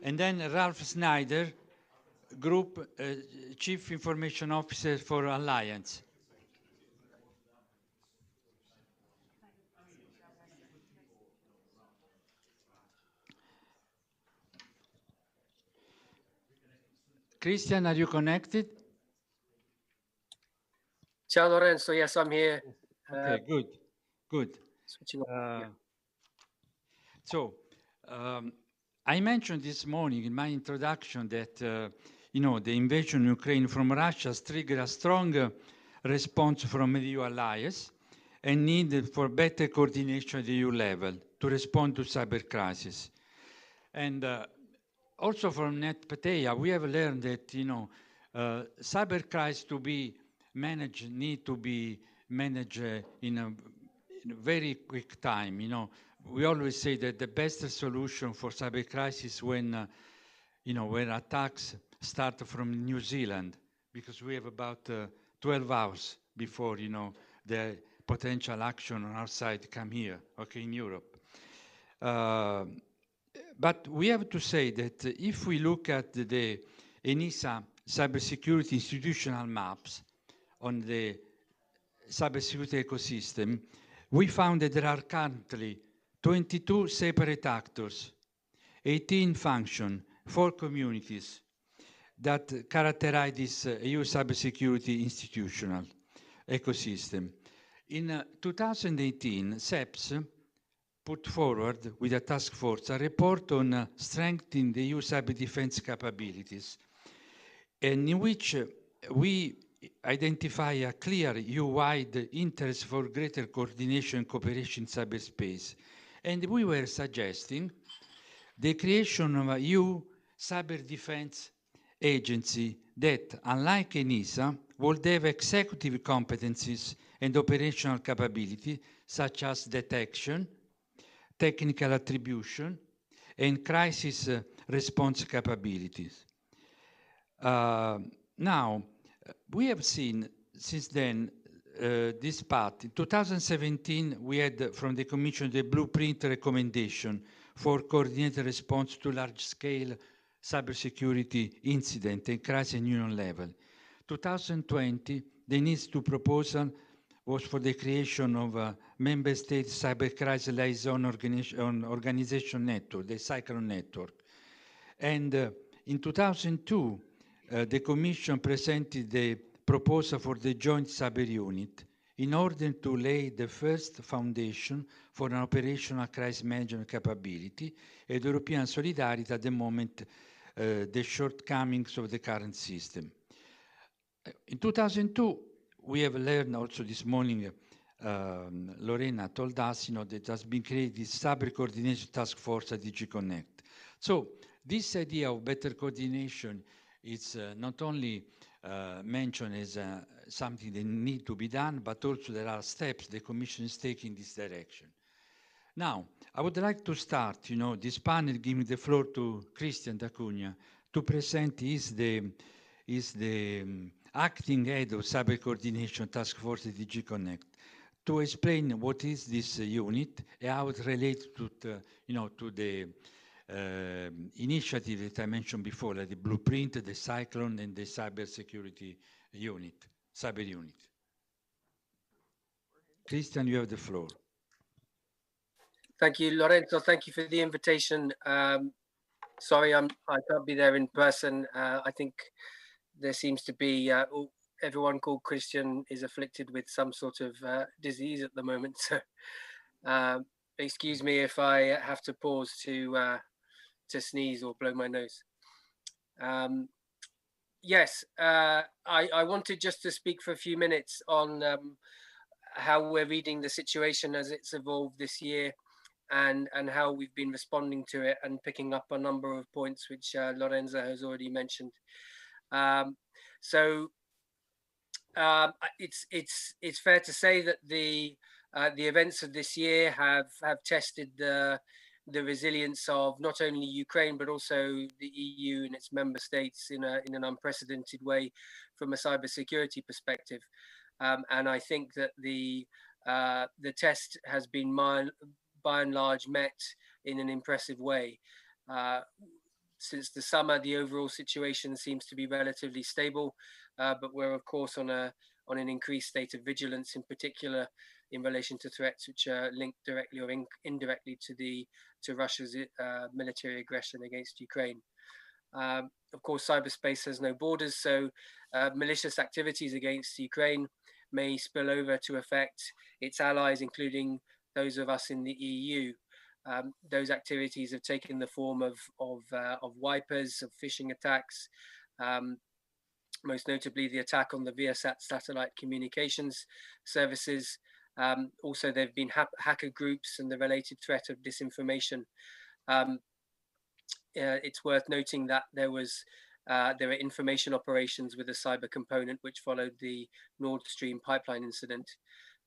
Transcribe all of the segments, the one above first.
And then Ralf Schneider, Group Chief Information Officer for Allianz. Christian, are you connected? Ciao, Lorenzo. Yes, I'm here. Okay, good, good. Switching off. So, I mentioned this morning in my introduction that, you know, the invasion of Ukraine from Russia has triggered a strong response from the EU allies and need for better coordination at the EU level to respond to cyber crisis. And also from NetPetea, we have learned that, you know, cyber crisis to be managed need to be managed in a very quick time. You know, we always say that the best solution for cyber crisis when, you know, when attacks start from New Zealand, because we have about 12 hours before, you know, the potential action on our side come here, okay, in Europe. But we have to say that if we look at the ENISA cybersecurity institutional maps on the cybersecurity ecosystem, we found that there are currently 22 separate actors, 18 functions, 4 communities that characterize this EU cybersecurity institutional ecosystem. In 2018, CEPS put forward with a task force a report on strengthening the EU cyber defense capabilities, and in which we identify a clear EU-wide interest for greater coordination and cooperation in cyberspace. And we were suggesting the creation of a EU cyber defense agency that, unlike ENISA, would have executive competencies and operational capability, such as detection, technical attribution, and crisis response capabilities. Now, we have seen since then this path. In 2017, we had from the Commission the blueprint recommendation for coordinated response to large-scale cybersecurity incident and crisis and union level. 2020, the NIS2 proposal was for the creation of a member state cyber crisis liaison organization network, the Cyclone network. And in 2002, the Commission presented the proposal for the joint cyber unit in order to lay the first foundation for an operational crisis management capability and European solidarity at the moment, the shortcomings of the current system. In 2002, we have learned also this morning, Lorena told us, you know, that has been created this cyber coordination task force at DG Connect. So this idea of better coordination is not only mentioned as something that needs to be done, but also there are steps the Commission is taking in this direction. Now, I would like to start, you know, this panel, giving the floor to Christian D'Acunha to present is the acting head of Cyber Coordination Task Force at DG Connect, to explain what is this unit and how it relates to the, you know, to the initiative that I mentioned before, like the blueprint, the Cyclone, and the cybersecurity unit, cyber unit. Christian, you have the floor. Thank you, Lorenzo. Thank you for the invitation. Sorry, I can't be there in person. I think there seems to be everyone called Christian is afflicted with some sort of disease at the moment. So excuse me if I have to pause to sneeze or blow my nose. Yes, I wanted just to speak for a few minutes on how we're reading the situation as it's evolved this year, and how we've been responding to it, and picking up a number of points which Lorenzo has already mentioned. So it's fair to say that the events of this year have tested the resilience of not only Ukraine but also the EU and its member states in an unprecedented way from a cybersecurity perspective. And I think that the test has been by and large met in an impressive way. Since the summer, the overall situation seems to be relatively stable, but we're of course on an increased state of vigilance, in particular in relation to threats which are linked directly or indirectly to Russia's military aggression against Ukraine. Of course, cyberspace has no borders, so malicious activities against Ukraine may spill over to affect its allies, including those of us in the EU. Those activities have taken the form of wipers, of phishing attacks, most notably the attack on the Viasat satellite communications services. Also, there have been hacker groups and the related threat of disinformation. It's worth noting that there were information operations with a cyber component which followed the Nord Stream pipeline incident.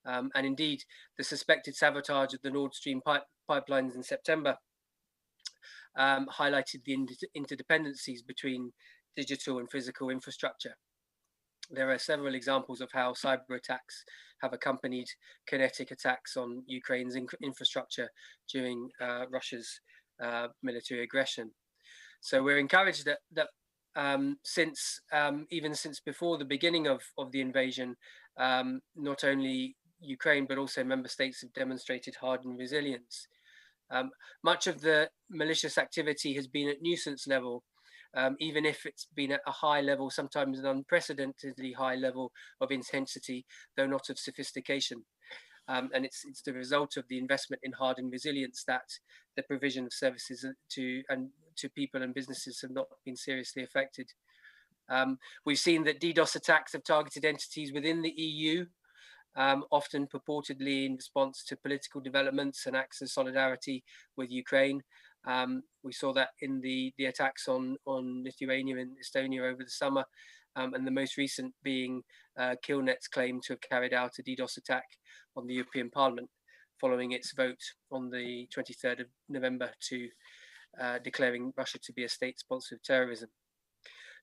And indeed, the suspected sabotage of the Nord Stream pipelines in September highlighted the interdependencies between digital and physical infrastructure. There are several examples of how cyber attacks have accompanied kinetic attacks on Ukraine's infrastructure during Russia's military aggression. So we're encouraged that even since before the beginning of the invasion, not only Ukraine but also member states have demonstrated hardened resilience. Much of the malicious activity has been at nuisance level, even if it's been at a high level, sometimes an unprecedentedly high level of intensity, though not of sophistication. And it's the result of the investment in hardened resilience that the provision of services to people and businesses have not been seriously affected. We've seen that DDoS attacks have targeted entities within the EU, often purportedly in response to political developments and acts of solidarity with Ukraine. We saw that in the attacks on Lithuania and Estonia over the summer, and the most recent being Killnet's claim to have carried out a DDoS attack on the European Parliament following its vote on the 23rd of November to declaring Russia to be a state sponsor of terrorism.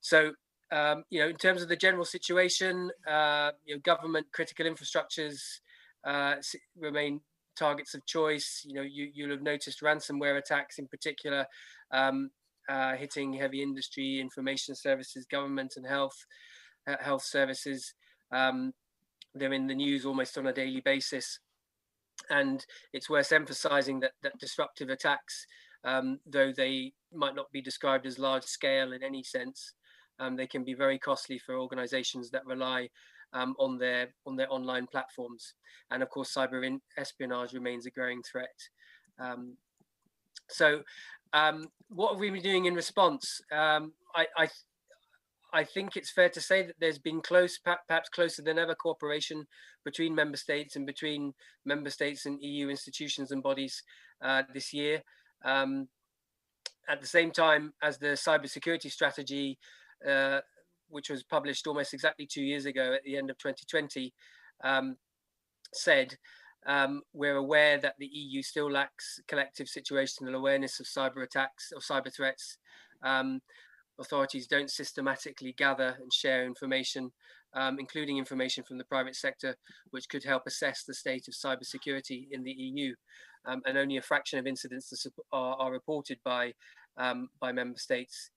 So, in terms of the general situation, government critical infrastructures remain targets of choice. You'll have noticed ransomware attacks in particular hitting heavy industry, information services, government and health services. They're in the news almost on a daily basis. And it's worth emphasizing that disruptive attacks, though they might not be described as large scale in any sense, they can be very costly for organizations that rely on their online platforms. And of course, cyber espionage remains a growing threat. So what have we been doing in response? I think it's fair to say that there's been perhaps closer than ever, cooperation between member states and between member states and EU institutions and bodies this year. At the same time as the cybersecurity strategy, which was published almost exactly 2 years ago at the end of 2020, said, we're aware that the EU still lacks collective situational awareness of cyber attacks or cyber threats. Authorities don't systematically gather and share information, including information from the private sector, which could help assess the state of cybersecurity in the EU. And only a fraction of incidents are reported by member states.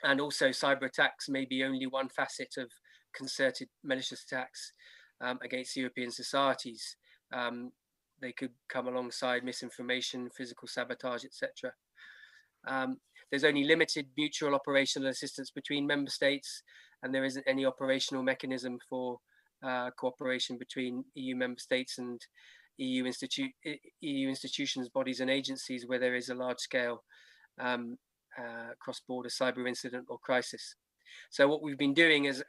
And also, cyber attacks may be only one facet of concerted malicious attacks against European societies. They could come alongside misinformation, physical sabotage, etc. There's only limited mutual operational assistance between member states, and there isn't any operational mechanism for cooperation between EU member states and EU institutions, bodies and agencies where there is a large-scale cross-border cyber incident or crisis. So what we've been doing, as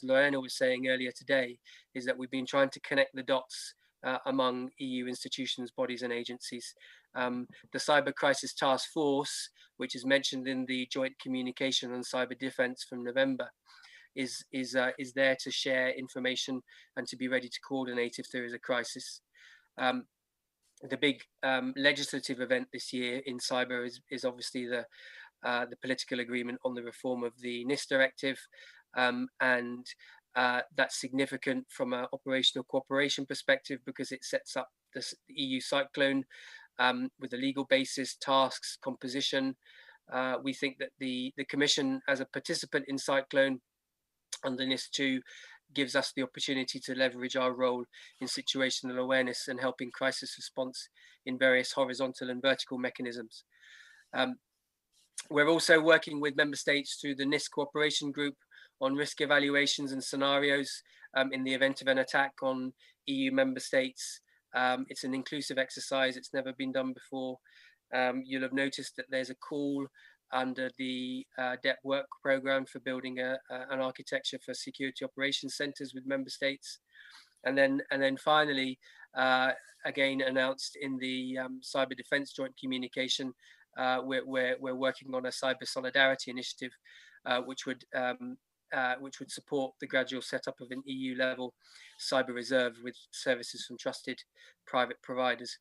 Lorenzo was saying earlier today, is that we've been trying to connect the dots among EU institutions, bodies and agencies. The Cyber Crisis Task Force, which is mentioned in the Joint Communication on Cyber Defence from November, is there to share information and to be ready to coordinate if there is a crisis. The big legislative event this year in cyber is obviously the political agreement on the reform of the NIS directive, and that's significant from an operational cooperation perspective because it sets up the EU cyclone with a legal basis, tasks, composition. We think that the Commission, as a participant in Cyclone under NIS2, gives us the opportunity to leverage our role in situational awareness and helping crisis response in various horizontal and vertical mechanisms. We're also working with member states through the NIS cooperation group on risk evaluations and scenarios in the event of an attack on EU member states. It's an inclusive exercise. It's never been done before. You'll have noticed that there's a call under the DEP work program for building an architecture for security operations centers with member states. And then finally, again, announced in the cyber defense joint communication, we're working on a cyber solidarity initiative, which would support the gradual setup of an EU level cyber reserve with services from trusted private providers.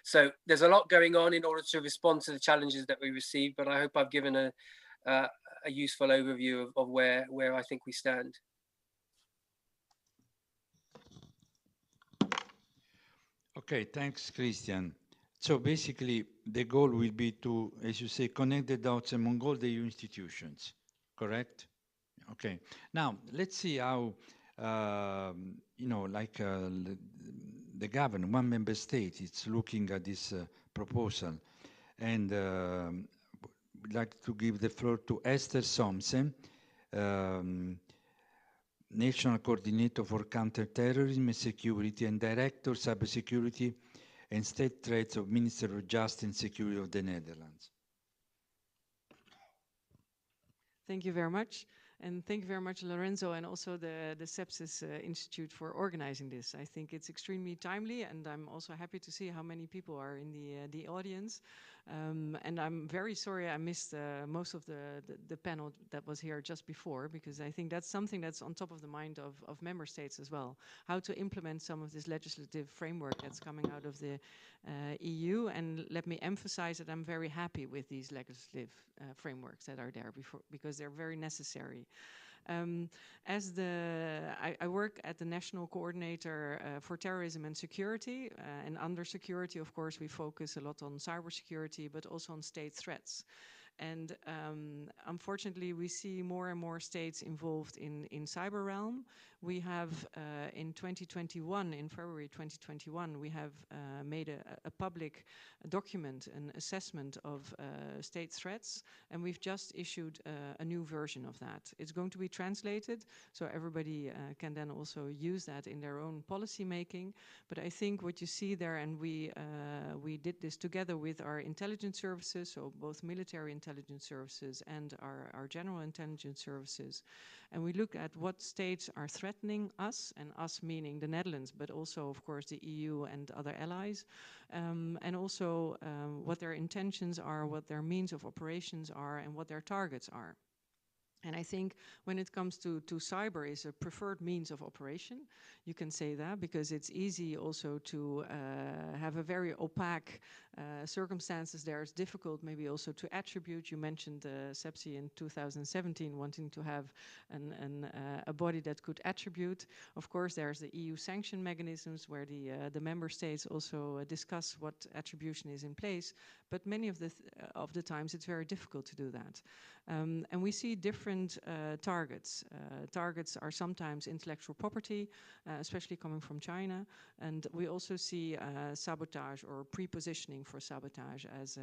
So there's a lot going on in order to respond to the challenges that we receive, but I hope I've given a useful overview of where I think we stand. Okay, thanks, Christian. So basically, the goal will be to, as you say, connect the dots among all the EU institutions, correct? Okay. Now, let's see how, the government, one member state, is looking at this proposal. And would like to give the floor to Hester Somsen, National Coordinator for Counterterrorism and Security and Director, Cybersecurity and State Threats of Minister of Justice and Security of the Netherlands. Thank you very much. And thank you very much, Lorenzo, and also the CEPS Institute for organizing this. I think it's extremely timely, and I'm also happy to see how many people are in the audience. And I'm very sorry I missed most of the panel that was here just before, because I think that's something that's on top of the mind of member states as well, how to implement some of this legislative framework that's coming out of the EU. And let me emphasize that I'm very happy with these legislative frameworks that are there because they're very necessary. I work at the National Coordinator for Terrorism and Security, and under security, of course, we focus a lot on cybersecurity, but also on state threats. And unfortunately, we see more and more states involved in cyber realm. We have in 2021, in February 2021, we have made a public document, an assessment of state threats, and we've just issued a new version of that. It's going to be translated, so everybody can then also use that in their own policy making. But I think what you see there, and we did this together with our intelligence services, so both military intelligence services and our general intelligence services, and we look at what states are threatening us, and us meaning the Netherlands, but also, of course, the EU and other allies, and also what their intentions are, what their means of operations are, and what their targets are. And I think when it comes to cyber is a preferred means of operation. You can say that because it's easy also to have a very opaque circumstances there. It's difficult maybe also to attribute. You mentioned CEPS in 2017 wanting to have a body that could attribute. Of course, there's the EU sanction mechanisms where the member states also discuss what attribution is in place. But many of the times it's very difficult to do that. And we see different targets. Targets are sometimes intellectual property, especially coming from China. And we also see sabotage or pre-positioning for sabotage as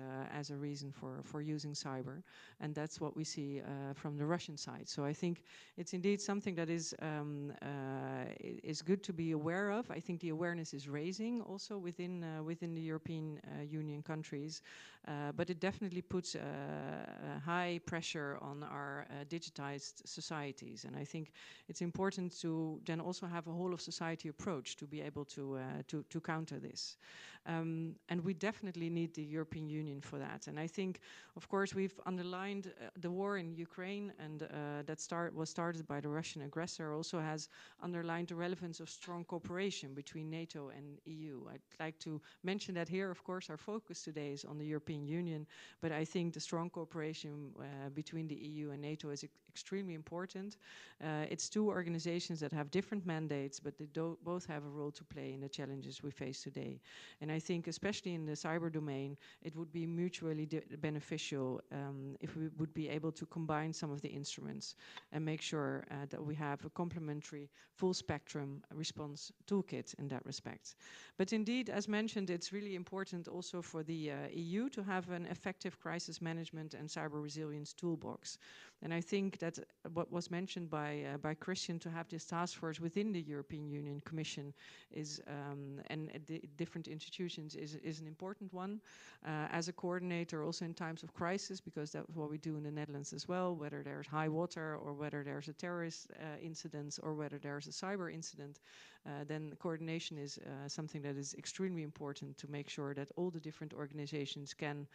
a reason for using cyber. And that's what we see from the Russian side. So I think it's indeed something that is good to be aware of. I think the awareness is raising also within the European Union countries. But it definitely puts high pressure on our digitized societies. And I think it's important to then also have a whole of society approach to be able to counter this. And we definitely definitely need the European Union for that. And I think, of course, we've underlined the war in Ukraine, and that was started by the Russian aggressor, also has underlined the relevance of strong cooperation between NATO and EU. I'd like to mention that here, of course, our focus today is on the European Union, but I think the strong cooperation between the EU and NATO is extremely important. It's two organizations that have different mandates, but they both have a role to play in the challenges we face today. And I think, especially in the cyber domain, it would be mutually beneficial if we would be able to combine some of the instruments and make sure that we have a complementary full spectrum response toolkit in that respect. But indeed, as mentioned, it's really important also for the EU to have an effective crisis management and cyber resilience toolbox. And I think that what was mentioned by Christian, to have this task force within the European Union Commission is, and the different institutions is an important one. As a coordinator also in times of crisis, because that's what we do in the Netherlands as well, whether there's high water or whether there's a terrorist incident or whether there's a cyber incident, then coordination is something that is extremely important to make sure that all the different organizations can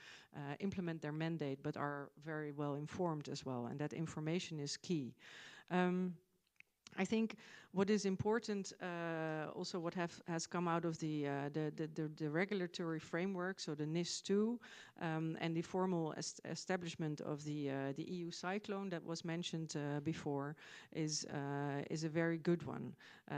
implement their mandate, but are very well informed as well, and that information is key. I think what is important, also what has come out of the regulatory framework, so the NIS2, and the formal establishment of the EU cyclone that was mentioned before is a very good one.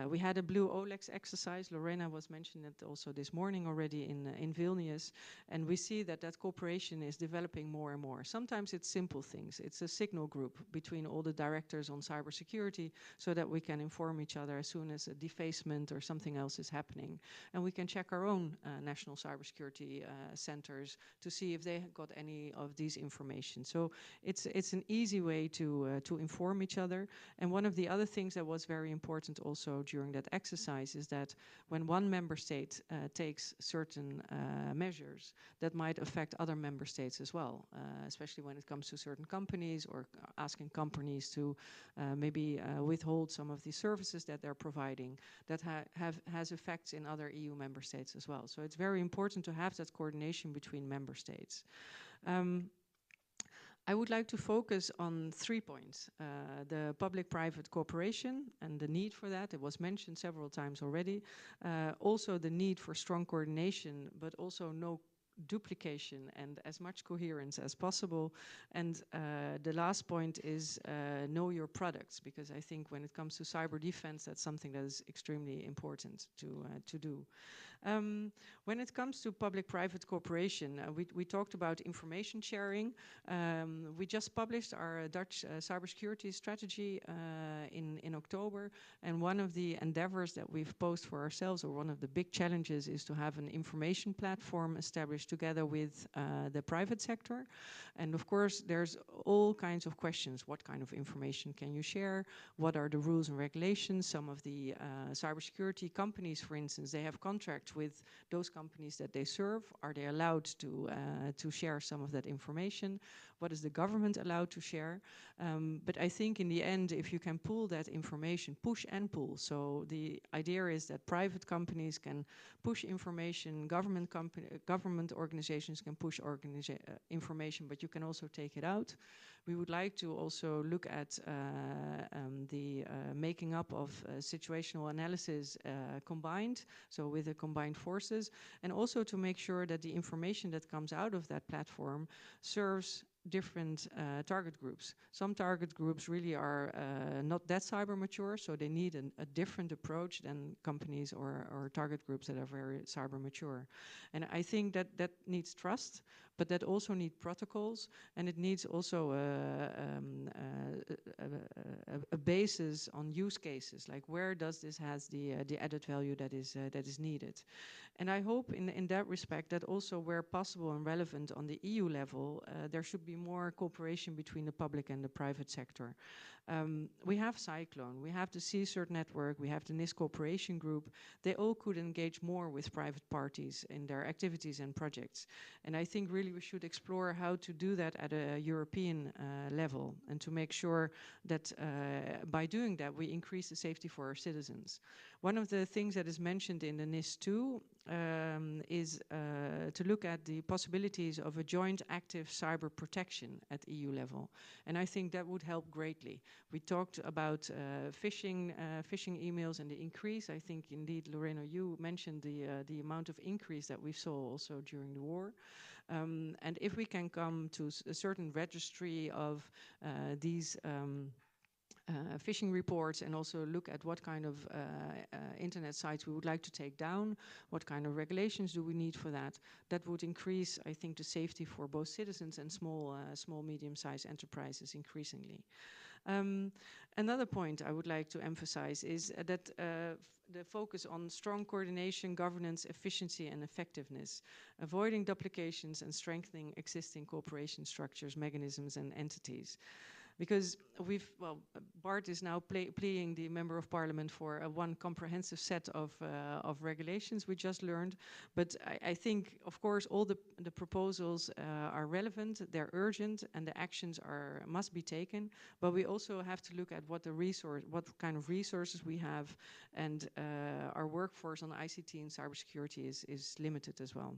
We had a Blue OLEX exercise. Lorena was mentioning it also this morning already in Vilnius, and we see that cooperation is developing more and more. Sometimes it's simple things. It's a signal group between all the directors on cybersecurity so that we can inform each other as soon as a defacement or something else is happening. And we can check our own national cybersecurity centers to see if they got any of these information. So it's an easy way to inform each other. And one of the other things that was very important also during that exercise is that when one member state takes certain measures, that might affect other member states as well, especially when it comes to certain companies or asking companies to maybe withhold some of the services that they're providing, that has effects in other EU member states as well. So it's very important to have that coordination between member states. I would like to focus on 3 points. The public-private cooperation and the need for that. It was mentioned several times already. Also the need for strong coordination, but also no duplication and as much coherence as possible. And the last point is know your products, because I think when it comes to cyber defense, that's something that is extremely important to do. When it comes to public-private cooperation, we talked about information sharing. We just published our Dutch cybersecurity strategy in October, and one of the endeavors that we've posed for ourselves, or one of the big challenges, is to have an information platform established together with the private sector. And of course, there's all kinds of questions. What kind of information can you share? What are the rules and regulations? Some of the cybersecurity companies, for instance, they have contracts with those companies that they serve. Are they allowed to share some of that information? What is the government allowed to share? But I think in the end, if you can pool that information, push and pull. So the idea is that private companies can push information, government organizations can push information, but you can also take it out. We would like to also look at the making up of situational analysis combined, so with the combined forces, and also to make sure that the information that comes out of that platform serves different target groups. Some target groups really are not that cyber mature, so they need a different approach than companies or target groups that are very cyber mature. And I think that needs trust, but that also needs protocols, and it needs also a basis on use cases, like where does this has the added value that is needed. And I hope in that respect that also where possible and relevant on the EU level, there should be more cooperation between the public and the private sector. We have Cyclone, we have the CSERT network, we have the NIS cooperation group. They all could engage more with private parties in their activities and projects. And I think really we should explore how to do that at a European level, and to make sure that by doing that we increase the safety for our citizens. One of the things that is mentioned in the NIS2 is to look at the possibilities of a joint active cyber protection at EU level. And I think that would help greatly. We talked about phishing emails and the increase. I think indeed, Lorenzo, you mentioned the amount of increase that we saw also during the war. And if we can come to a certain registry of these phishing reports and also look at what kind of internet sites we would like to take down, what kind of regulations do we need for that, that would increase, I think, the safety for both citizens and small, medium-sized enterprises increasingly. Another point I would like to emphasize is that the focus on strong coordination, governance, efficiency and effectiveness, avoiding duplications and strengthening existing cooperation structures, mechanisms and entities. Because Bart is now playing the Member of Parliament for one comprehensive set of regulations we just learned. But I think, of course, all the proposals are relevant, they're urgent, and the actions must be taken. But we also have to look at what kind of resources we have, and our workforce on ICT and cybersecurity is limited as well.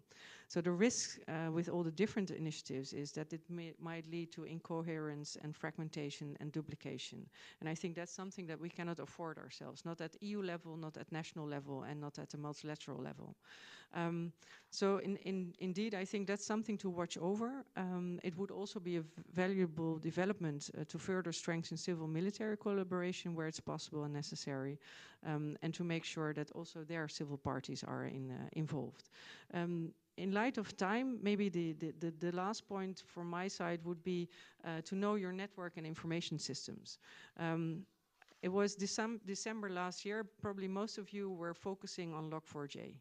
So the risk with all the different initiatives is that it might lead to incoherence and fragmentation and duplication. And I think that's something that we cannot afford ourselves, not at EU level, not at national level, and not at a multilateral level. So indeed, I think that's something to watch over. It would also be a valuable development to further strengthen civil-military collaboration where it's possible and necessary, and to make sure that also their civil parties are involved. In light of time, maybe the last point from my side would be to know your network and information systems. It was December last year, probably most of you were focusing on Log4j.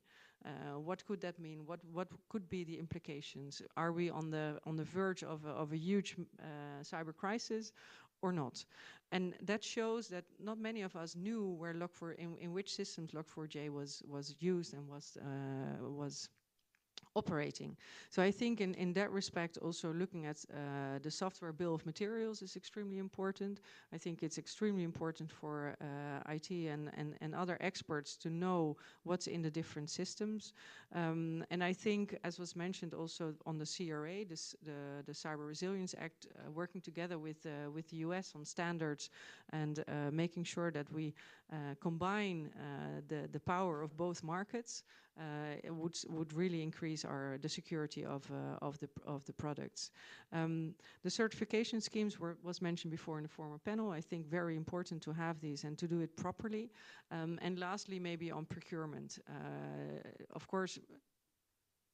What could that mean? What could be the implications? Are we on the verge of a huge cyber crisis or not? And that shows that not many of us knew where in which systems Log4j was used and was operating. So I think in that respect, also looking at the software bill of materials is extremely important. I think it's extremely important for IT and other experts to know what's in the different systems. And I think, as was mentioned also on the CRA, the Cyber Resilience Act, working together with the US on standards and making sure that we combine the power of both markets, it would really increase the security of the products. The certification schemes was mentioned before in the former panel. I think very important to have these and to do it properly. And lastly, maybe on procurement. Of course,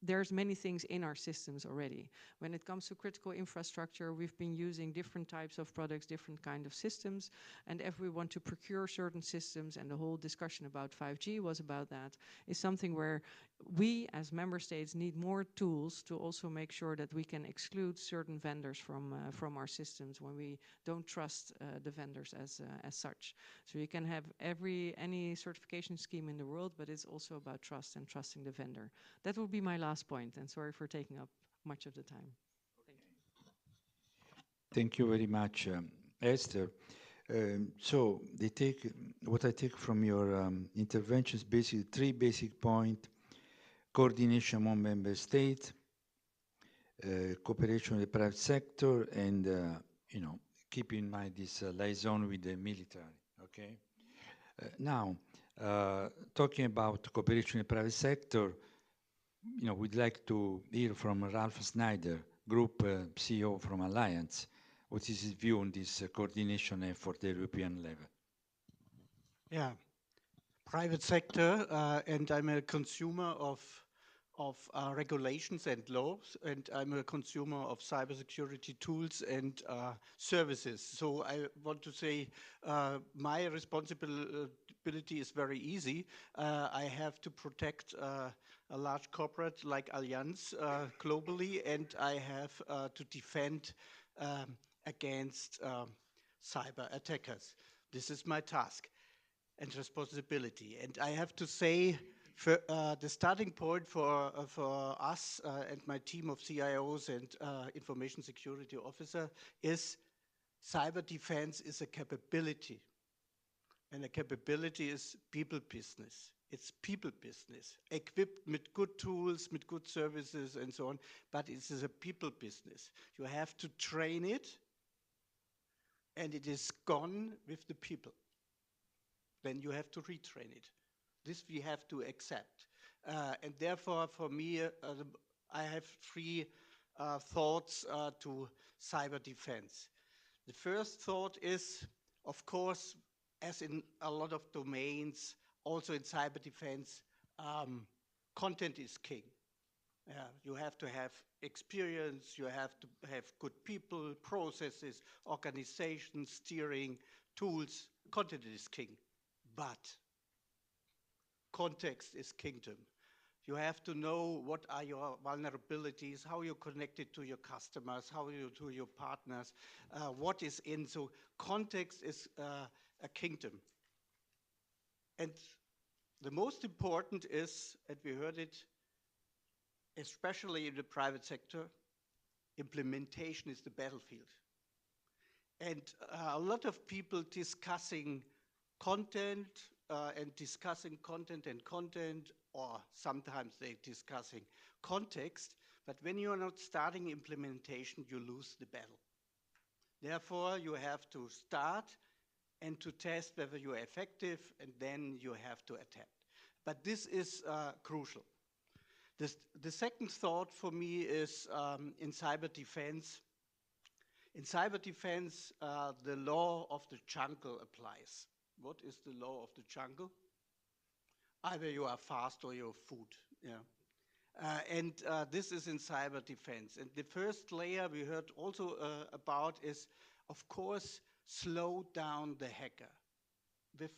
there's many things in our systems already. When it comes to critical infrastructure, we've been using different types of products, different kind of systems. And if we want to procure certain systems, and the whole discussion about 5G was about that, is something where we as member states need more tools to also make sure that we can exclude certain vendors from our systems when we don't trust the vendors as such. So you can have any certification scheme in the world, but it's also about trust and trusting the vendor. That would be my last point, and sorry for taking up much of the time. Thank you very much, Hester. So what I take from your interventions, basically 3 basic points: coordination among member states, cooperation with the private sector, and keep in mind this liaison with the military. Okay. Now, talking about cooperation with the private sector, we'd like to hear from Ralf Schneider, Group CEO from Allianz. What is his view on this coordination effort at the European level? Yeah, private sector, and I'm a consumer of regulations and laws, and I'm a consumer of cybersecurity tools and services. So I want to say my responsibility is very easy. I have to protect a large corporate like Allianz globally, and I have to defend against cyber attackers. This is my task and responsibility. And I have to say, the starting point for us and my team of CIOs and information security officer is cyber defense is a capability. And the capability is people business. It's people business, equipped with good tools, with good services and so on, but it is a people business. You have to train it, and it is gone with the people. Then you have to retrain it. This we have to accept. And therefore, for me, I have three thoughts to cyber defense. The first thought is, of course, as in a lot of domains, also in cyber defense, content is king. You have to have experience, you have to have good people, processes, organizations, steering, tools. Content is king, but context is kingdom. You have to know what are your vulnerabilities, how you're connected to your customers, how you to your partners, what is in. So context is a kingdom. And the most important is, and we heard it, especially in the private sector, implementation is the battlefield. And a lot of people discussing content and discussing content, or sometimes they're discussing context, but when you're not starting implementation, you lose the battle. Therefore, you have to start and to test whether you are effective, and then you have to adapt. But this is crucial. The second thought for me is in cyber defense. In cyber defense, the law of the jungle applies. What is the law of the jungle? Either you are fast or you're food. Yeah. And this is in cyber defense. And the first layer we heard also about is, of course, slow down the hacker with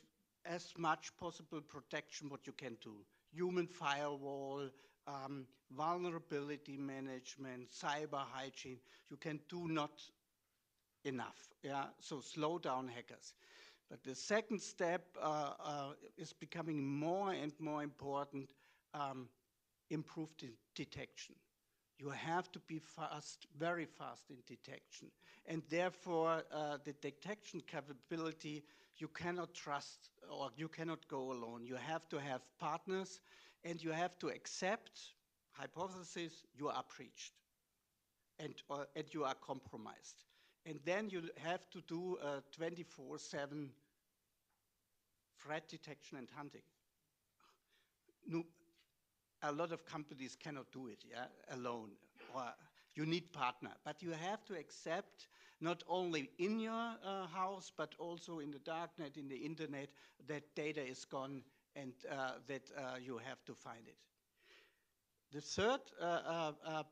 as much possible protection what you can do. Human firewall, vulnerability management, cyber hygiene. You can do not enough. Yeah. So slow down hackers. But the second step is becoming more and more important, improved detection. You have to be fast, very fast in detection. And therefore, the detection capability, you cannot trust or you cannot go alone. You have to have partners, and you have to accept hypothesis, you are breached and you are compromised. And then you have to do 24/7 threat detection and hunting. No, a lot of companies cannot do it, yeah, alone. Or you need partner, but you have to accept not only in your house, but also in the darknet, in the internet, that data is gone and that you have to find it. The third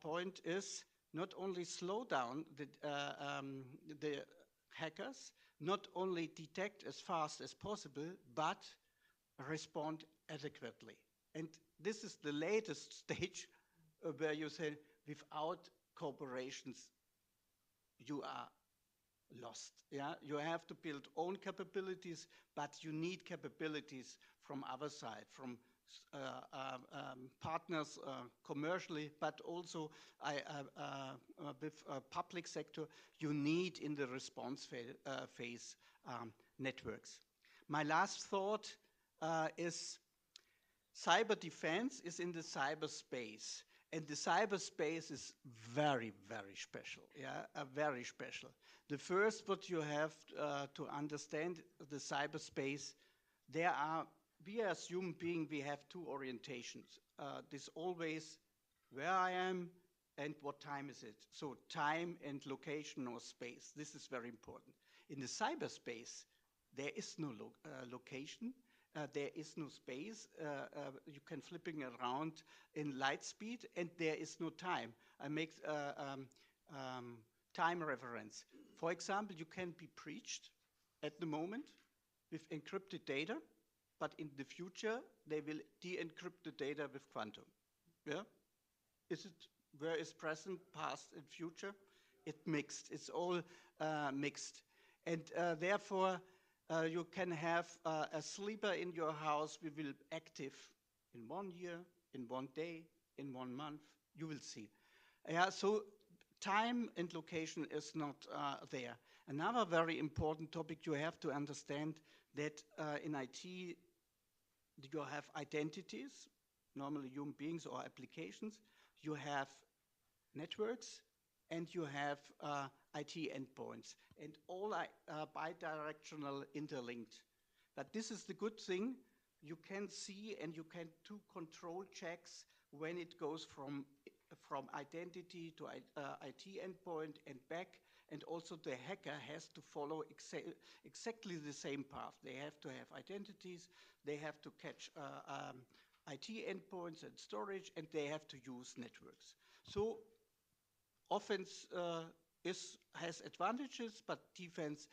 point is not only slow down the hackers, not only detect as fast as possible, but respond adequately. And this is the latest stage where you say, without corporations, you are lost. Yeah, you have to build own capabilities, but you need capabilities from other side, from partners commercially, but also with public sector. You need in the response phase networks. My last thought is cyber defense is in the cyberspace. And the cyberspace is very, very special, yeah, very special. The first what you have to understand, the cyberspace, we as human beings, we have two orientations. This always where I am and what time is it. So time and location or space, this is very important. In the cyberspace, there is no location. There is no space. You can flipping around in light speed, and there is no time. I make time reference. For example, you can be breached at the moment with encrypted data, but in the future they will de-encrypt the data with quantum. Yeah, is it where is present, past, and future? It's mixed. It's all mixed, and therefore. You can have a sleeper in your house. We will active in 1 year, in 1 day, in 1 month. You will see. Yeah, so time and location is not there. Another very important topic you have to understand, that in IT you have identities, normally human beings or applications, you have networks, and you have IT endpoints, and all are bidirectional interlinked. But this is the good thing. You can see and you can do control checks when it goes from identity to IT endpoint and back, and also the hacker has to follow exactly the same path. They have to have identities, they have to catch IT endpoints and storage, and they have to use networks. So offense has advantages, but defense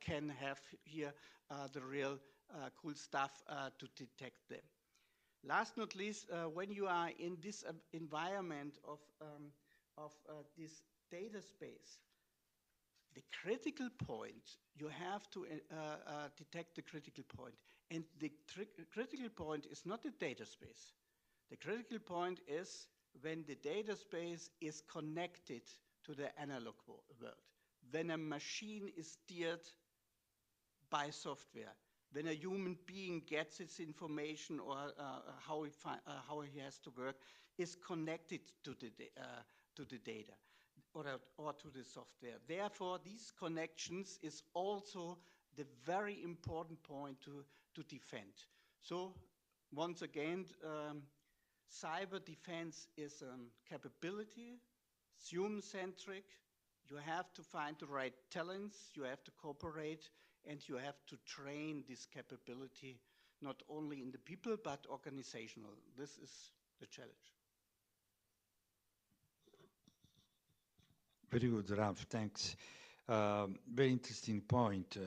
can have here the real cool stuff to detect them. Last not least, when you are in this environment of this data space, the critical point, you have to detect the critical point. And the critical point is not the data space. The critical point is when the data space is connected to the analog world, when a machine is steered by software, when a human being gets its information or how he has to work, is connected to the data or to the software. Therefore, these connections is also the very important point to defend. So once again, cyber defense is a capability, it's human-centric. You have to find the right talents, you have to cooperate, and you have to train this capability, not only in the people, but organizational. This is the challenge. Very good, Ralf, thanks. Very interesting point.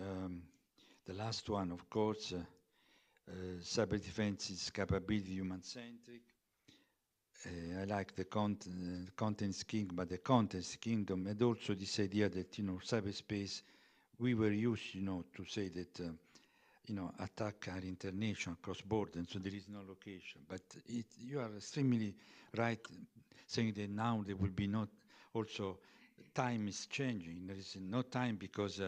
The last one, of course, cyber defense is capability human-centric. I like the content is king, but the content is kingdom, and also this idea that, cyberspace, we were used, to say that, attack are international, cross-border, and so there is no location. But you are extremely right saying that now there will be not also, time is changing. There is no time because,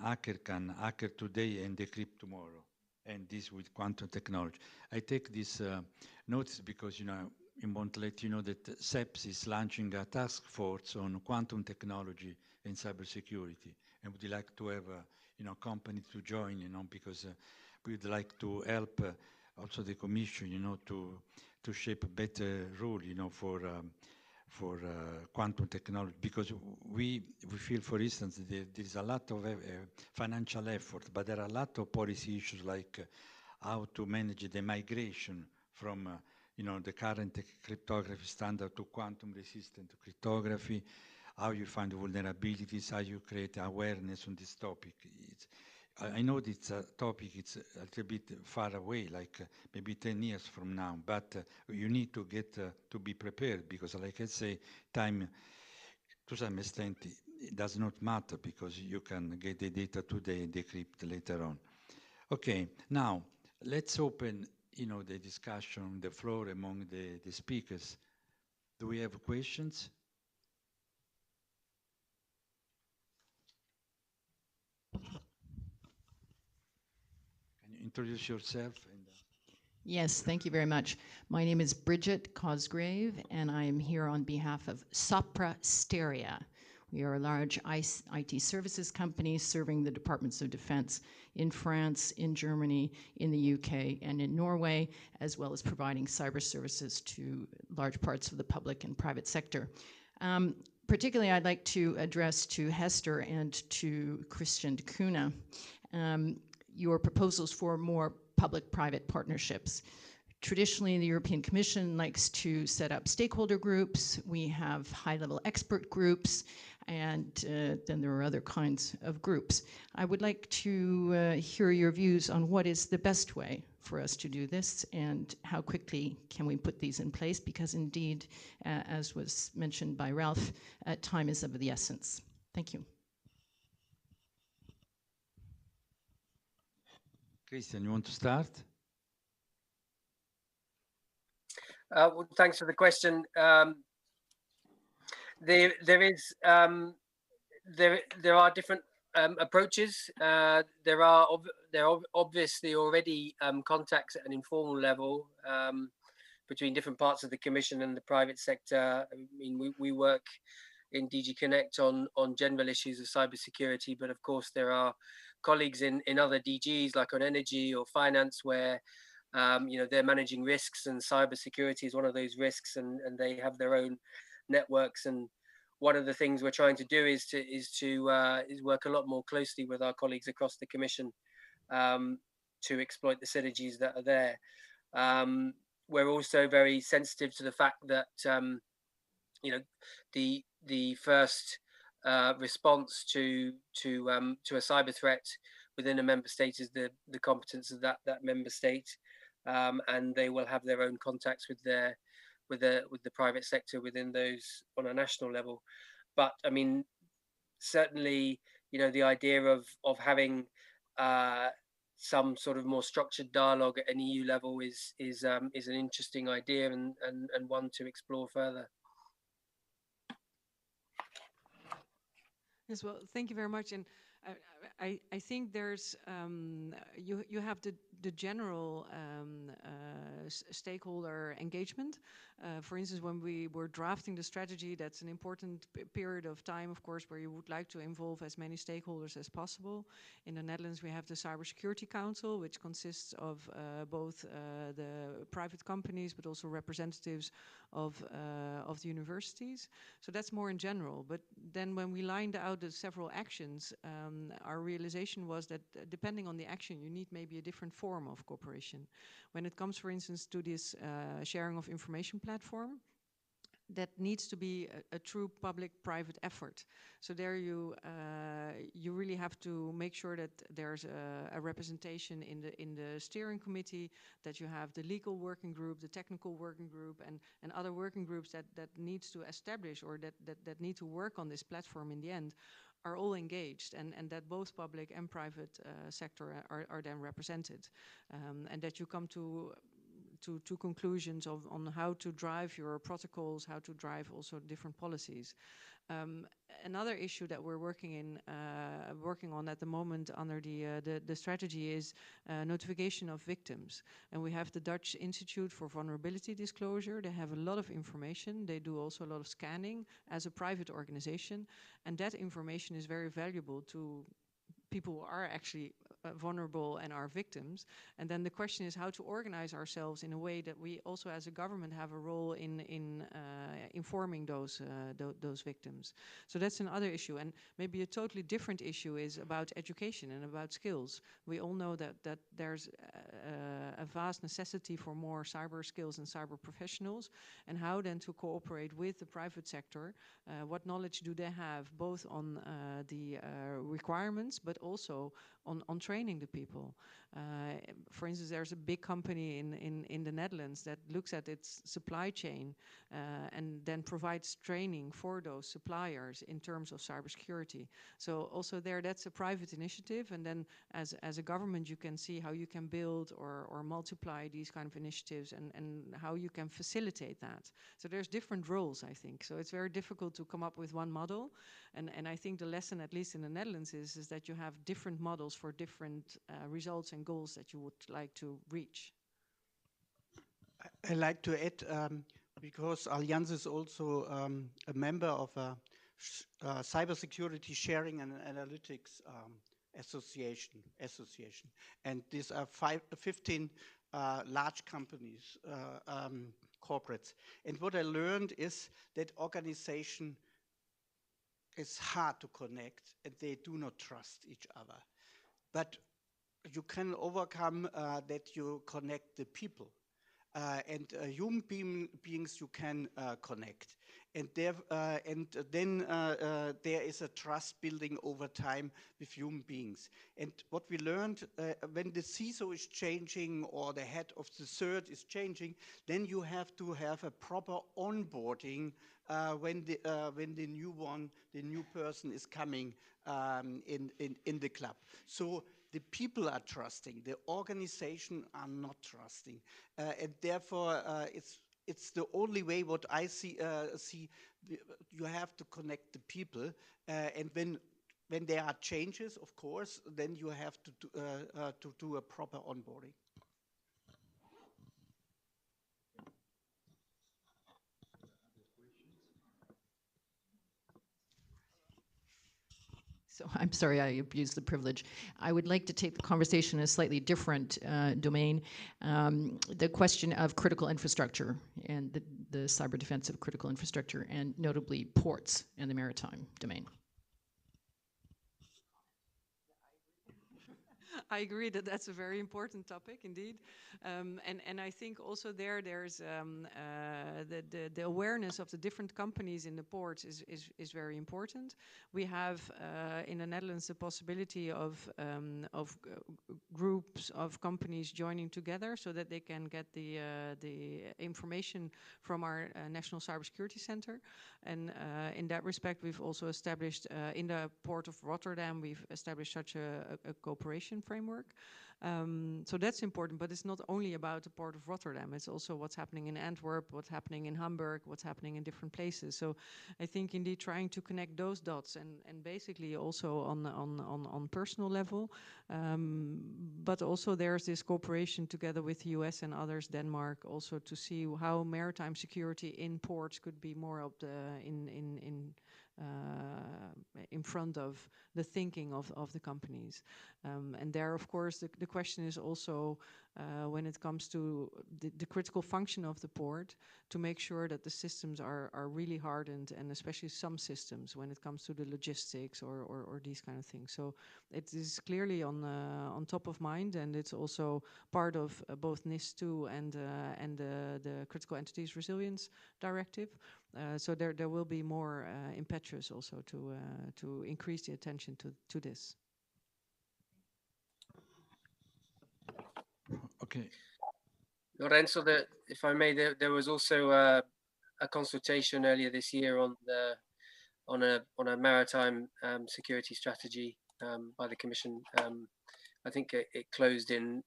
hacker can hacker today and decrypt tomorrow. And this with quantum technology. I take this notice because, I want to let you know that CEPS is launching a task force on quantum technology and cybersecurity. And would like to have, company to join, because we would like to help also the Commission, to shape a better rule, for quantum technology, because we feel, for instance, there is a lot of financial effort, but there are a lot of policy issues like how to manage the migration from the current cryptography standard to quantum resistant cryptography, how you find vulnerabilities, how you create awareness on this topic. I know it's a topic, it's a little bit far away, like maybe 10 years from now, but you need to get to be prepared, because like I say, time, to some extent, it does not matter, because you can get the data today and decrypt later on. Okay, now, let's open, the discussion, the floor among the speakers. Do we have questions? Introduce yourself. Yes, thank you very much. My name is Bridget Cosgrave, and I am here on behalf of Sopra Steria. We are a large IT services company serving the Departments of Defense in France, in Germany, in the UK, and in Norway, as well as providing cyber services to large parts of the public and private sector. Particularly, I'd like to address to Hester and to Christian de Kuna your proposals for more public-private partnerships. Traditionally, the European Commission likes to set up stakeholder groups. We have high-level expert groups, and then there are other kinds of groups. I would like to hear your views on what is the best way for us to do this and how quickly can we put these in place, because indeed, as was mentioned by Ralf, time is of the essence. Thank you. Christian, you want to start? Well, thanks for the question. There are different approaches. There are obviously already contacts at an informal level between different parts of the Commission and the private sector. I mean, we work in DG Connect on general issues of cybersecurity, but of course there are colleagues in other DGs like on energy or finance where they're managing risks, and cybersecurity is one of those risks, and they have their own networks. And one of the things we're trying to do is work a lot more closely with our colleagues across the Commission to exploit the synergies that are there. We're also very sensitive to the fact that the first response to a cyber threat within a member state is the competence of that member state, and they will have their own contacts with the private sector within those on a national level. But I mean, certainly, the idea of having some sort of more structured dialogue at an EU level is an interesting idea and one to explore further. Yes, well, thank you very much. And I think there's you have the general stakeholder engagement. For instance, when we were drafting the strategy, that's an important period of time, of course, where you would like to involve as many stakeholders as possible. In the Netherlands, we have the Cybersecurity Council, which consists of both the private companies, but also representatives of the universities. So that's more in general. But then when we lined out the several actions, our realization was that depending on the action, you need maybe a different form of cooperation. When it comes, for instance, to this sharing of information platform, that needs to be a true public-private effort. So there you really have to make sure that there's a representation in the steering committee, that you have the legal working group, the technical working group, and other working groups that needs to establish or that need to work on this platform in the end, are all engaged, and that both public and private sector are then represented, and that you come to conclusions on how to drive your protocols, how to drive also different policies. Another issue that we're working on at the moment under the strategy is notification of victims. And we have the Dutch Institute for Vulnerability Disclosure. They have a lot of information. They do also a lot of scanning as a private organization. And that information is very valuable to people who are actually vulnerable and are victims. And then the question is how to organize ourselves in a way that we also as a government have a role in informing those victims. So that's another issue. And maybe a totally different issue is about education and about skills. We all know that there's a vast necessity for more cyber skills and cyber professionals, and how then to cooperate with the private sector. What knowledge do they have both on the requirements, but also on training the people. For instance, there's a big company in the Netherlands that looks at its supply chain and then provides training for those suppliers in terms of cybersecurity. So also there, that's a private initiative, and then as a government, you can see how you can build or multiply these kind of initiatives and how you can facilitate that. So there's different roles, I think. So it's very difficult to come up with one model, and I think the lesson, at least in the Netherlands, is that you have different models for different results and goals that you would like to reach. I like to add, because Allianz is also a member of a Cybersecurity Sharing and Analytics Association. And these are 15 large companies, corporates. And what I learned is that organization is hard to connect, and they do not trust each other. But you can overcome that you connect the people. And human beings you can connect. And then there is a trust building over time with human beings. And what we learned, when the CISO is changing or the head of the CERT is changing, then you have to have a proper onboarding when the new person is coming in the club. So the people are trusting, the organization are not trusting, and therefore it's the only way. What I see, you have to connect the people, and when when there are changes, of course, then you have to do a proper onboarding. So I'm sorry, I abused the privilege. I would like to take the conversation in a slightly different domain. The question of critical infrastructure and the cyber defense of critical infrastructure, and notably ports in the maritime domain. I agree that that's a very important topic indeed, and I think also there's the awareness of the different companies in the ports is very important. We have in the Netherlands the possibility of groups of companies joining together so that they can get the information from our National Cybersecurity Center, and in that respect we've also established in the port of Rotterdam we've established such a cooperation framework. So that's important, but it's not only about the port of Rotterdam, it's also what's happening in Antwerp, what's happening in Hamburg, what's happening in different places. So I think indeed trying to connect those dots and basically also on personal level, but also there's this cooperation together with the US and others, Denmark, also to see how maritime security in ports could be more of the in front of the thinking of the companies. And there, of course, the question is also when it comes to the critical function of the port, to make sure that the systems are really hardened, and especially some systems when it comes to the logistics or these kind of things. So it is clearly on top of mind, and it's also part of both NIS2 and the Critical Entities Resilience Directive. So there will be more impetus also to increase the attention to this. Okay. Lorenzo, if I may, there was also a consultation earlier this year on a maritime security strategy by the Commission. I think it closed in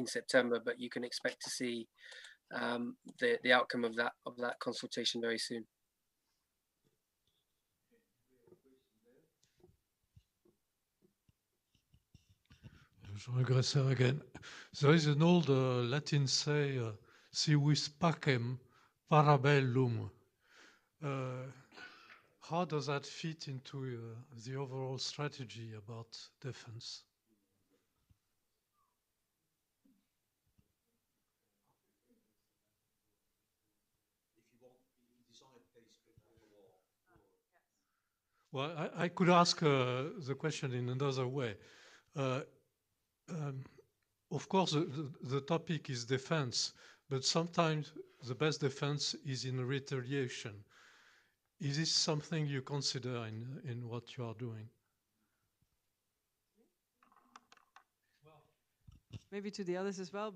September, but you can expect to see the outcome of that consultation very soon. Regressor again. There is an old Latin say, si vis pacem parabellum. How does that fit into the overall strategy about defense? Well, I could ask the question in another way. Of course, the topic is defense, but sometimes the best defense is in retaliation. Is this something you consider in what you are doing? Maybe to the others as well,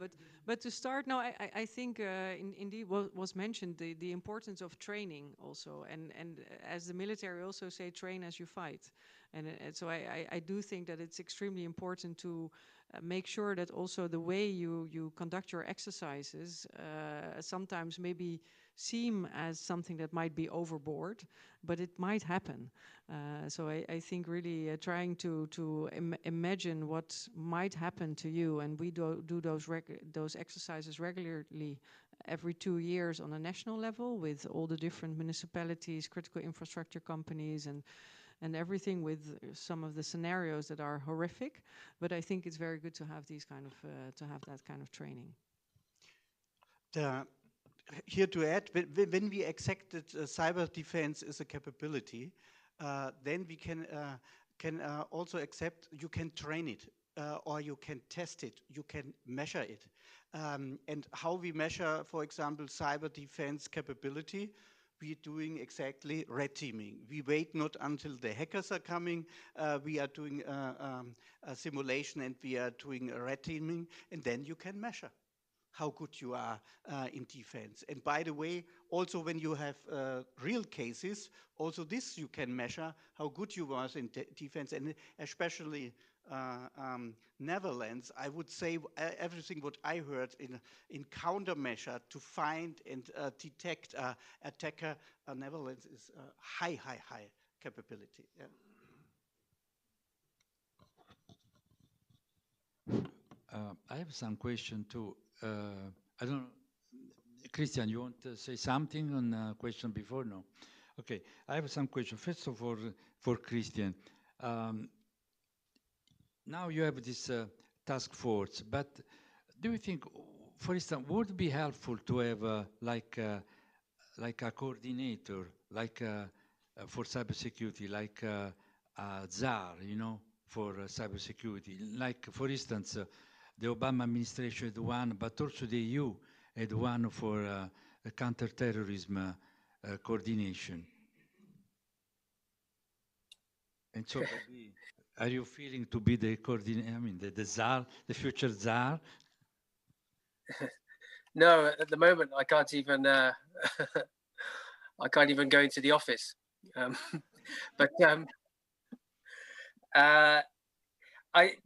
but to start, no, I think indeed what was mentioned, the importance of training also, and as the military also say, train as you fight, and so I do think that it's extremely important to make sure that also the way you conduct your exercises sometimes maybe seem as something that might be overboard, but it might happen. So I think really trying to imagine what might happen to you, and we do those exercises regularly every 2 years on a national level with all the different municipalities, critical infrastructure companies, and everything, with some of the scenarios that are horrific. But I think it's very good to have these kind of to have that kind of training. Here to add, when we accepted cyber defense as a capability, then we can also accept you can train it or you can test it, you can measure it. And how we measure, for example, cyber defense capability, we're doing exactly red teaming. We wait not until the hackers are coming. We are doing a simulation and we are doing a red teaming, and then you can measure how good you are in defense. And by the way, also when you have real cases, also this you can measure how good you was in defense, and especially Netherlands, I would say everything what I heard in countermeasure to find and detect attacker, Netherlands is high capability. Yeah. I have some question too. I don't know, Christian, you want to say something on a question before? No. Okay, I have some question. First of all, for Christian. Now you have this task force, but do you think, for instance, would it be helpful to have like a coordinator, like for cybersecurity, like a czar, you know, for cybersecurity? Like, for instance, the Obama administration had one, but also the EU had one for counterterrorism coordination. And so maybe, are you feeling to be the coordinator, I mean, the czar, the future czar? No, at the moment I can't even I can't even go into the office. But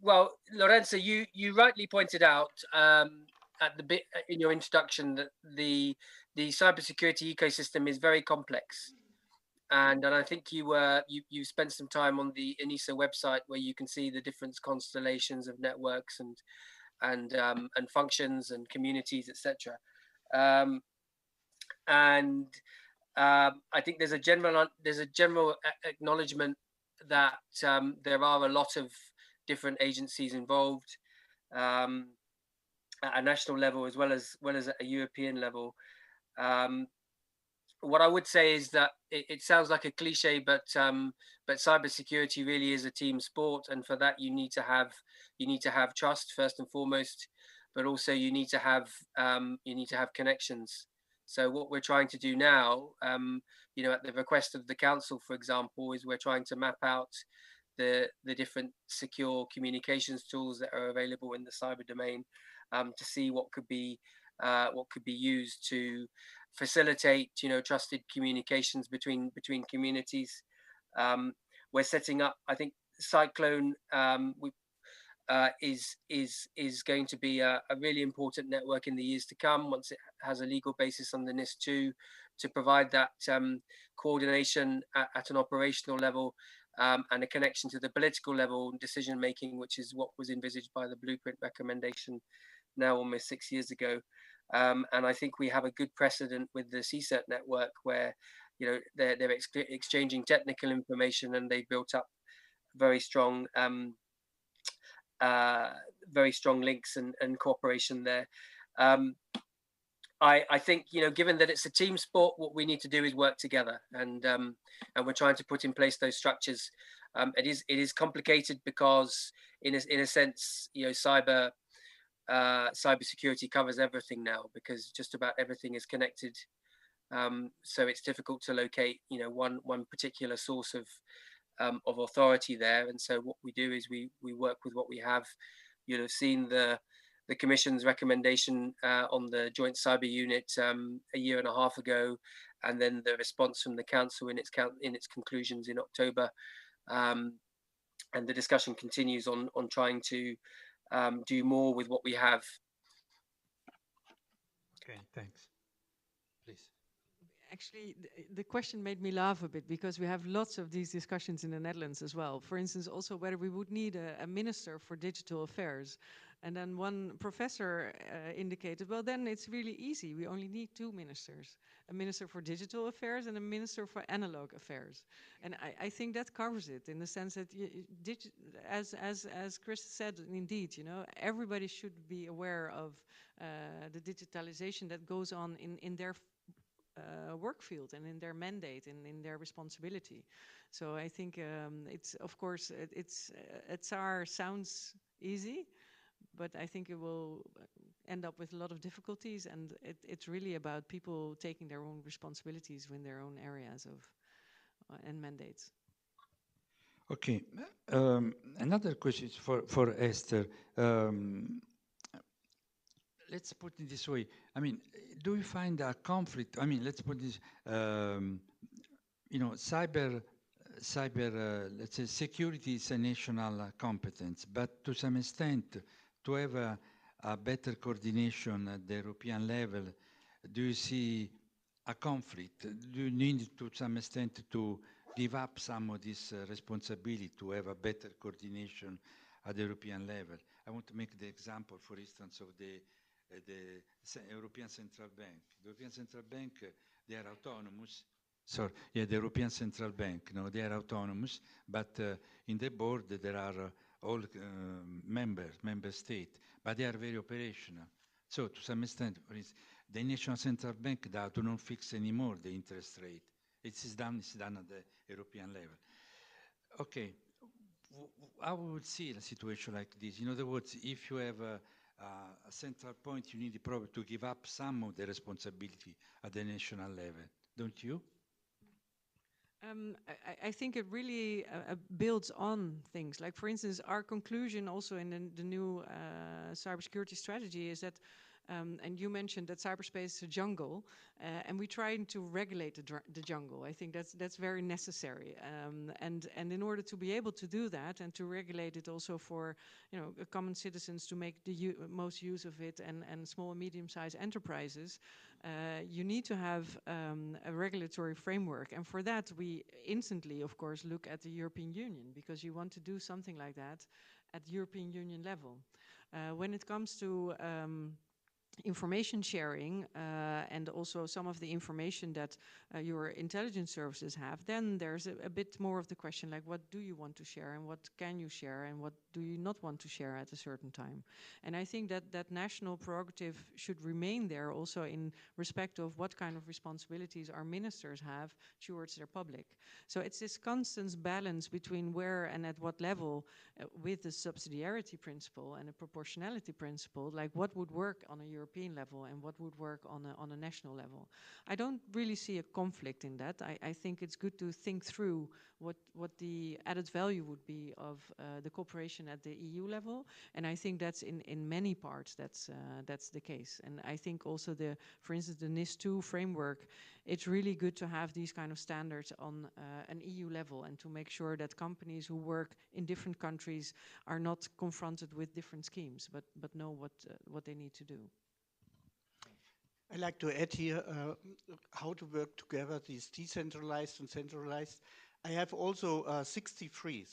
well, Lorenzo, you rightly pointed out at the bit in your introduction that the cybersecurity ecosystem is very complex, and I think you spent some time on the ENISA website where you can see the different constellations of networks and functions and communities, etc. And I think there's a general acknowledgement that there are a lot of different agencies involved at a national level as well as at a European level. What I would say is that it sounds like a cliche, but cybersecurity really is a team sport, and for that you need to have trust first and foremost, but also you need to have connections. So what we're trying to do now, at the request of the council, for example, is we're trying to map out the different secure communications tools that are available in the cyber domain, to see what could be used to facilitate trusted communications between communities. We're setting up, I think, Cyclone is going to be a really important network in the years to come once it has a legal basis under NIS2 to provide that coordination at an operational level, and a connection to the political level decision making, which is what was envisaged by the blueprint recommendation now almost 6 years ago. And I think we have a good precedent with the CSERT network where they're exchanging technical information, and they built up very strong links and cooperation there. I think given that it's a team sport, what we need to do is work together, and we're trying to put in place those structures. It is complicated because in a sense, cybersecurity covers everything now, because just about everything is connected. So it's difficult to locate one particular source of authority there. And so what we do is we work with what we have. You'll have seen the Commission's recommendation on the Joint Cyber Unit a year and a half ago, and then the response from the Council in its conclusions in October. And the discussion continues on trying to do more with what we have. Okay, thanks. Please. Actually, the question made me laugh a bit, because we have lots of these discussions in the Netherlands as well. For instance, also whether we would need a minister for digital affairs. And then one professor indicated, well, then it's really easy. We only need 2 ministers, a minister for digital affairs and a minister for analog affairs. And I think that covers it, in the sense that, as Chris said, indeed, everybody should be aware of the digitalization that goes on in their work field and in their mandate and in their responsibility. So I think it's, of course, a czar sounds easy, but I think it will end up with a lot of difficulties, and it's really about people taking their own responsibilities in their own areas of and mandates. Okay, another question is for Hester. Let's put it this way. I mean, do you find a conflict? I mean, let's put this, cyber, let's say security is a national competence, but to some extent, to have a better coordination at the European level, do you see a conflict? Do you need to some extent to give up some of this responsibility to have a better coordination at the European level. I want to make the example, for instance, of the European Central Bank. The European Central Bank, they are autonomous. Sorry, yeah, the European Central Bank, no, they are autonomous, but in the board there are all member states, but they are very operational. So to some extent, for instance, the National Central Bank do not fix anymore the interest rate. It's done at the European level. Okay, I would see a situation like this. In other words, if you have a central point, you need probably to give up some of the responsibility at the national level, don't you? I think it really builds on things. Like, for instance, our conclusion also in the new cybersecurity strategy is that, and you mentioned that cyberspace is a jungle, and we try to regulate the jungle. I think that's very necessary. And in order to be able to do that and to regulate it also for, you know, common citizens to make the most use of it, and small and medium-sized enterprises, you need to have a regulatory framework. And for that, we instantly, of course, look at the European Union, because you want to do something like that at the European Union level. When it comes to information sharing and also some of the information that your intelligence services have, then there's a bit more of the question, like, what do you want to share and what can you share and what do you not want to share at a certain time? And I think that national prerogative should remain there also in respect of what kind of responsibilities our ministers have towards their public. So it's this constant balance between where and at what level with the subsidiarity principle and a proportionality principle, like what would work on a European level and what would work on a national level. I don't really see a conflict in that. I think it's good to think through what the added value would be of the cooperation at the EU level, and I think that's in many parts that's the case. And I think also for instance, the NIS2 framework, it's really good to have these kind of standards on an EU level and to make sure that companies who work in different countries are not confronted with different schemes, but know what they need to do. I like to add here how to work together, these decentralized and centralized. I have also 63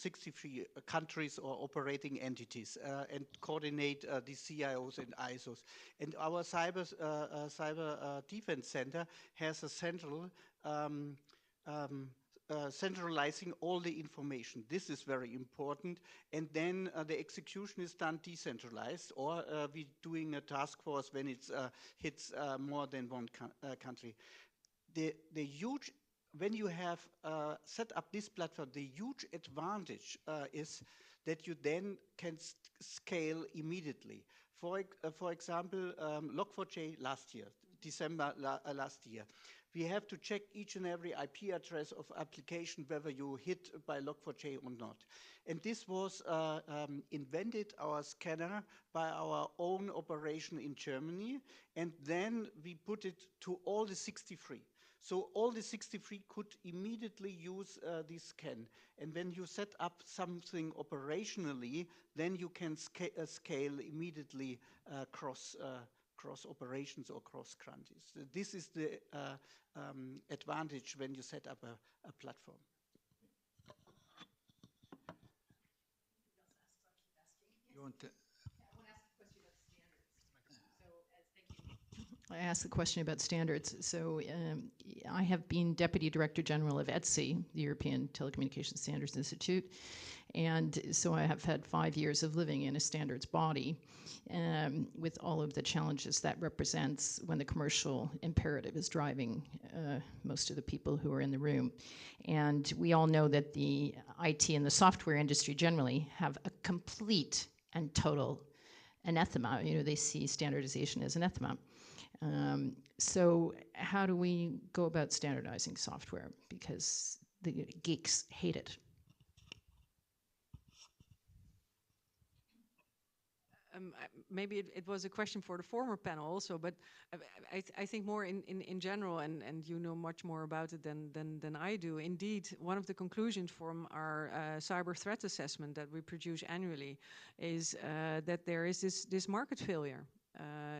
countries or operating entities and coordinate the CIOs and ISOs. And our cyber defense center has a central centralizing all the information. This is very important. And then the execution is done decentralized, or we're doing a task force when it hits more than one country. When you have set up this platform, the huge advantage is that you then can scale immediately. For example, Log4j last year, December last year, we have to check each and every IP address of application, whether you hit by Log4j or not. And this was invented, our scanner, by our own operation in Germany. And then we put it to all the 63. So all the 63 could immediately use this scan. And when you set up something operationally, then you can scale immediately cross operations or cross countries. This is the advantage when you set up a platform. You want to? I asked the question about standards. So I have been Deputy Director General of ETSI, the European Telecommunications Standards Institute. And so I have had 5 years of living in a standards body with all of the challenges that represents when the commercial imperative is driving most of the people who are in the room. And we all know that the IT and the software industry generally have a complete and total anathema. You know, they see standardization as anathema. So how do we go about standardizing software? Because the geeks hate it. Maybe it was a question for the former panel also, but I think more in general, and you know much more about it than I do. Indeed, one of the conclusions from our cyber threat assessment that we produce annually is that there is this market failure.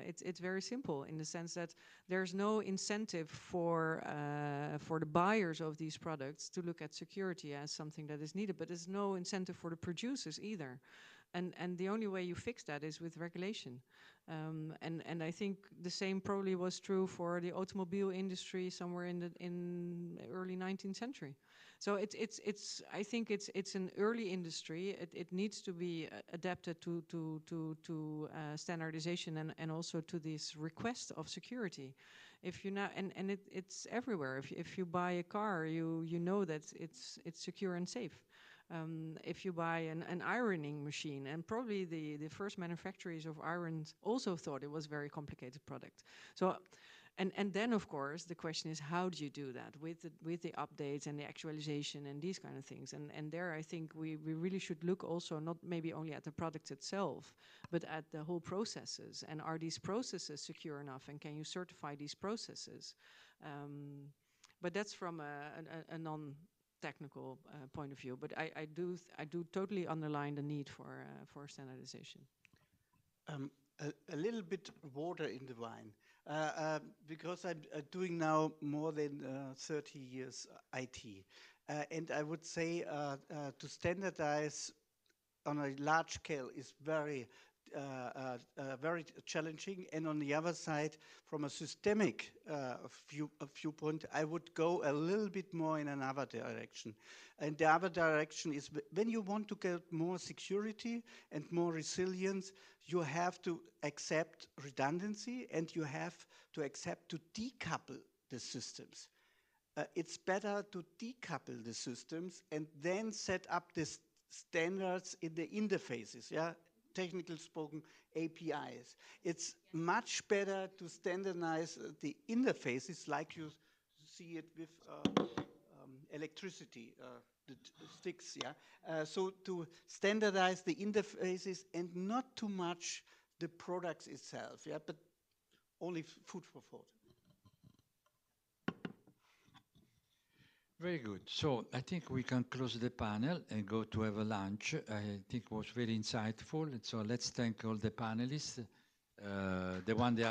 it's very simple in the sense that there's no incentive for the buyers of these products to look at security as something that is needed, but there's no incentive for the producers either. And the only way you fix that is with regulation. And I think the same probably was true for the automobile industry somewhere in the early 19th century. So I think it's an early industry. It needs to be adapted to standardization and also to this request of security. If you now and it's everywhere. If you buy a car, you know that it's secure and safe. If you buy an ironing machine, and probably the first manufacturers of irons also thought it was a very complicated product. So, and then of course the question is, how do you do that with the updates and the actualization and these kind of things? And there I think we really should look also not maybe only at the product itself, but at the whole processes. And are these processes secure enough? And can you certify these processes? But that's from a non-technical point of view. But I do totally underline the need for standardization. A little bit water in the wine. Because I'm doing now more than 30 years IT. And I would say to standardize on a large scale is very challenging. And on the other side, from a systemic viewpoint, I would go a little bit more in another direction. And the other direction is when you want to get more security and more resilience, you have to accept redundancy and you have to accept to decouple the systems. It's better to decouple the systems and then set up the standards in the interfaces, yeah? Technical spoken, APIs. It's much better to standardize the interfaces like you see it with electricity, the sticks, yeah. So to standardize the interfaces and not too much the products itself, yeah, but only food for thought. Very good. So I think we can close the panel and go to have a lunch. I think it was very insightful. And so let's thank all the panelists, the one they are